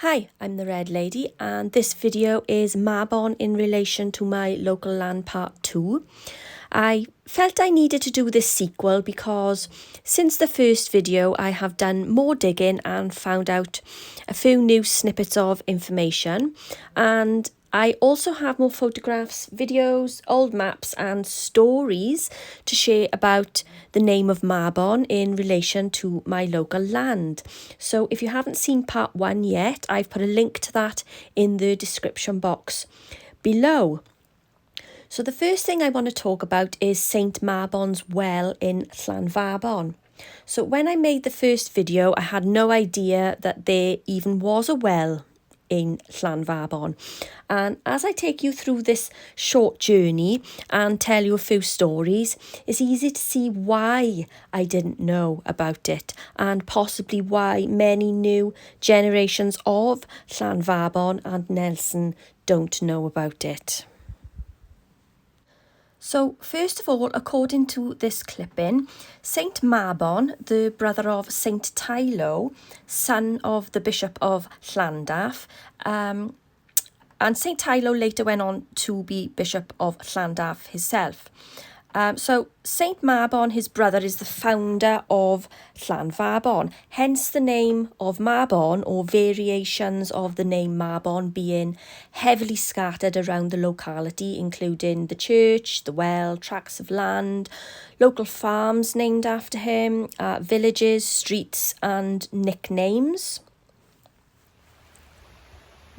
Hi, I'm the Red Lady and this video is Mabon in relation to my local land part 2. I felt I needed to do this sequel because since the first video I have done more digging and found out a few new snippets of information, and I also have more photographs, videos, old maps and stories to share about the name of Mabon in relation to my local land. So if you haven't seen part 1 yet, I've put a link to that in the description box below. So the first thing I want to talk about is Saint Mabon's well in Llanfabon. So when I made the first video, I had no idea that there even was a well in Llanfabon. And as I take you through this short journey and tell you a few stories, it's easy to see why I didn't know about it and possibly why many new generations of Llanfabon and Nelson don't know about it. So first of all, according to this clipping, Saint Mabon, the brother of Saint Tylo, son of the Bishop of Llandaff, and Saint Tylo later went on to be Bishop of Llandaff himself. So Saint Mabon, his brother, is the founder of Llanfabon, hence the name of Mabon, or variations of the name Mabon, being heavily scattered around the locality, including the church, the well, tracts of land, local farms named after him, villages, streets and nicknames.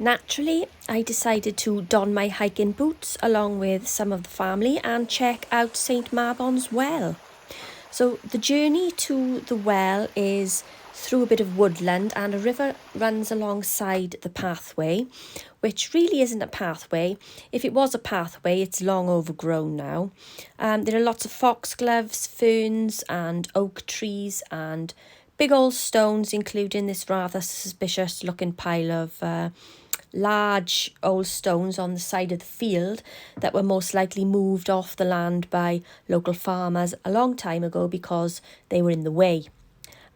Naturally, I decided to don my hiking boots along with some of the family and check out Saint Mabon's well. So the journey to the well is through a bit of woodland and a river runs alongside the pathway, which really isn't a pathway. If it was a pathway, it's long overgrown now. There are lots of foxgloves, ferns and oak trees and big old stones, including this rather suspicious looking pile of large old stones on the side of the field that were most likely moved off the land by local farmers a long time ago because they were in the way.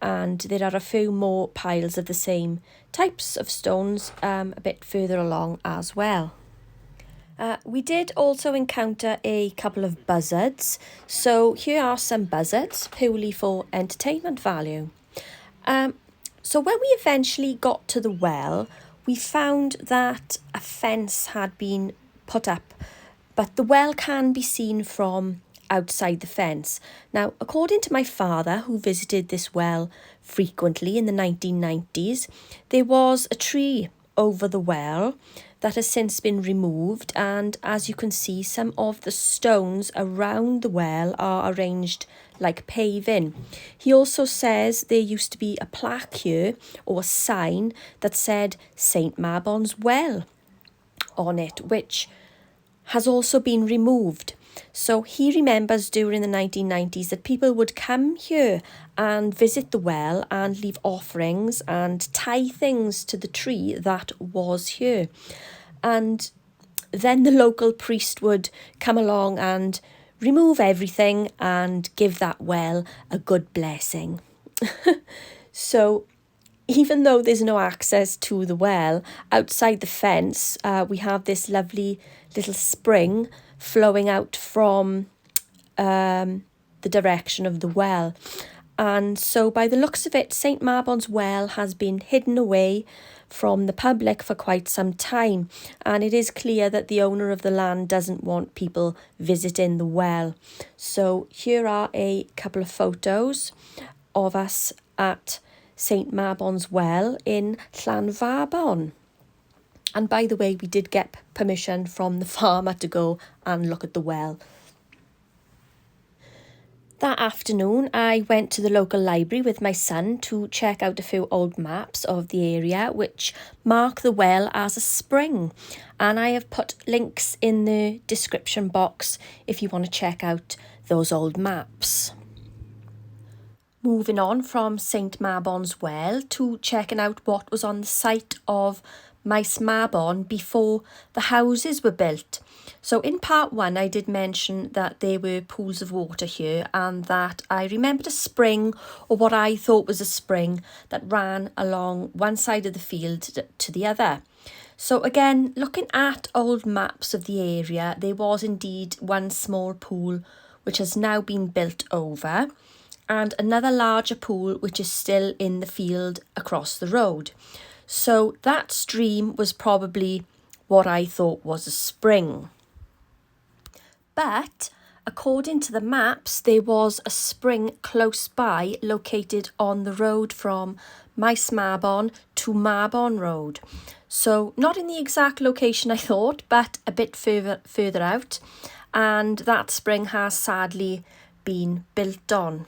And there are a few more piles of the same types of stones a bit further along as well. We did also encounter a couple of buzzards, so here are some buzzards purely for entertainment value. So when we eventually got to the well, we found that a fence had been put up, but the well can be seen from outside the fence. Now, according to my father, who visited this well frequently in the 1990s, there was a tree over the well that has since been removed, and as you can see, some of the stones around the well are arranged like paving. He also says there used to be a plaque here, or a sign, that said Saint Mabon's Well on it, which has also been removed. So he remembers during the 1990s that people would come here and visit the well and leave offerings and tie things to the tree that was here. And then the local priest would come along and remove everything and give that well a good blessing. So even though there's no access to the well, outside the fence we have this lovely little spring flowing out from the direction of the well. And so by the looks of it, Saint Mabon's well has been hidden away from the public for quite some time, and it is clear that the owner of the land doesn't want people visiting the well. So here are a couple of photos of us at Saint Mabon's well in Llanfabon. And by the way, we did get permission from the farmer to go and look at the well. That afternoon, I went to the local library with my son to check out a few old maps of the area which mark the well as a spring. And I have put links in the description box if you want to check out those old maps. Moving on from Saint Mabon's well to checking out what was on the site of Maes Mabon before the houses were built. So in part 1 I did mention that there were pools of water here, and that I remembered a spring, or what I thought was a spring, that ran along one side of the field to the other. So again, looking at old maps of the area, there was indeed one small pool which has now been built over, and another larger pool which is still in the field across the road. So that stream was probably what I thought was a spring. But according to the maps, there was a spring close by, located on the road from Maes Mabon to Mabon Road. So not in the exact location I thought, but a bit further out. And that spring has sadly been built on.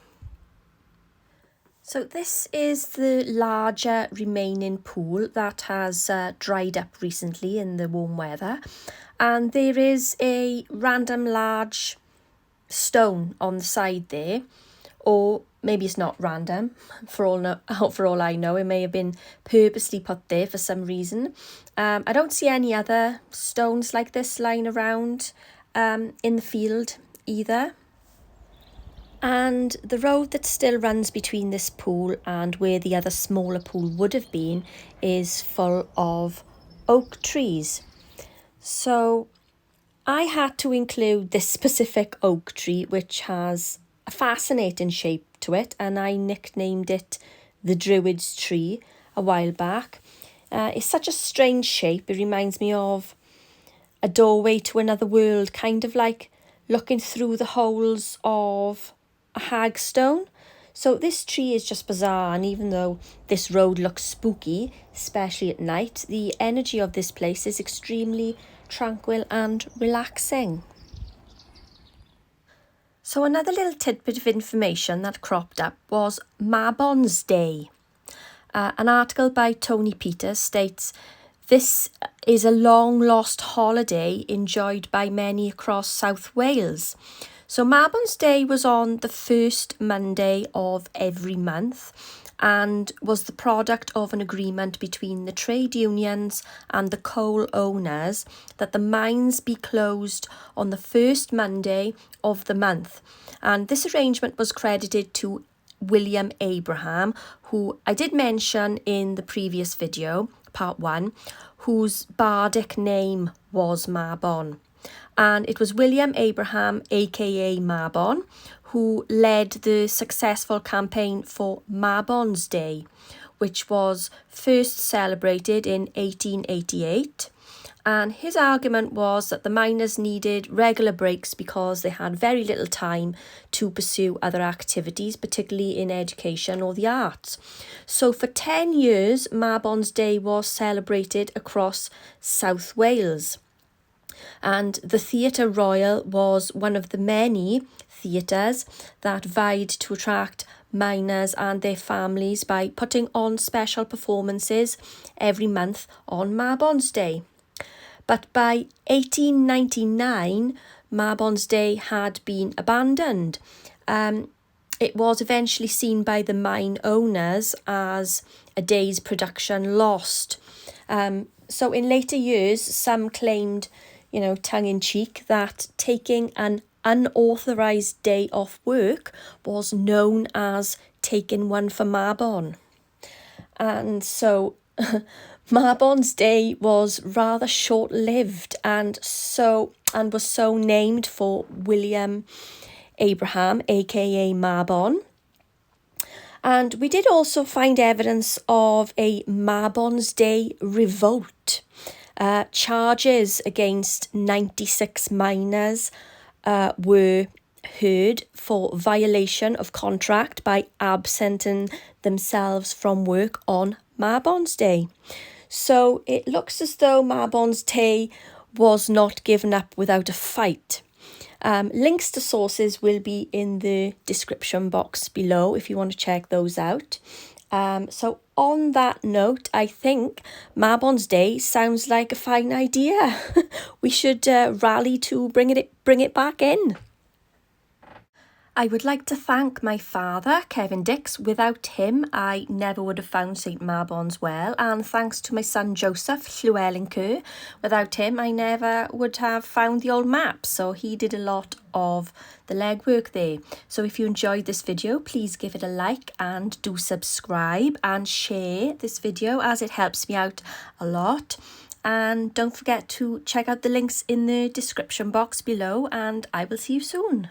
So this is the larger remaining pool that has dried up recently in the warm weather. And there is a random large stone on the side there, or maybe it's not random. For all I know, it may have been purposely put there for some reason. I don't see any other stones like this lying around in the field either. And the road that still runs between this pool and where the other smaller pool would have been is full of oak trees. So I had to include this specific oak tree, which has a fascinating shape to it, and I nicknamed it the Druid's Tree a while back. It's such a strange shape. It reminds me of a doorway to another world, kind of like looking through the holes of a hagstone. So this tree is just bizarre, and even though this road looks spooky, especially at night, the energy of this place is extremely tranquil and relaxing. So another little tidbit of information that cropped up was Mabon's Day. An article by Tony Peters states, "This is a long lost holiday enjoyed by many across South Wales." So Mabon's Day was on the first Monday of every month, and was the product of an agreement between the trade unions and the coal owners that the mines be closed on the first Monday of the month. And this arrangement was credited to William Abraham, who I did mention in the previous video, part 1, whose bardic name was Mabon. And it was William Abraham, aka Mabon, who led the successful campaign for Mabon's Day, which was first celebrated in 1888. And his argument was that the miners needed regular breaks because they had very little time to pursue other activities, particularly in education or the arts. So for 10 years, Mabon's Day was celebrated across South Wales. And the Theatre Royal was one of the many theatres that vied to attract miners and their families by putting on special performances every month on Mabon's Day. But by 1899, Mabon's Day had been abandoned. It was eventually seen by the mine owners as a day's production lost. So in later years, some claimed, tongue-in-cheek, that taking an unauthorised day off work was known as taking one for Mabon. And so Mabon's Day was rather short-lived and was so named for William Abraham, aka Mabon. And we did also find evidence of a Mabon's Day revolt. Charges against 96 miners were heard for violation of contract by absenting themselves from work on Mabon's Day. So it looks as though Mabon's Day was not given up without a fight. Links to sources will be in the description box below if you want to check those out. So on that note, I think Mabon's Day sounds like a fine idea. We should rally to bring it back in. I would like to thank my father, Kevin Dix. Without him, I never would have found St Mabon's Well, and thanks to my son Joseph, Llywelyn Kerr. Without him, I never would have found the old map, so he did a lot of the legwork there. So if you enjoyed this video, please give it a like and do subscribe and share this video, as it helps me out a lot. And don't forget to check out the links in the description box below, and I will see you soon.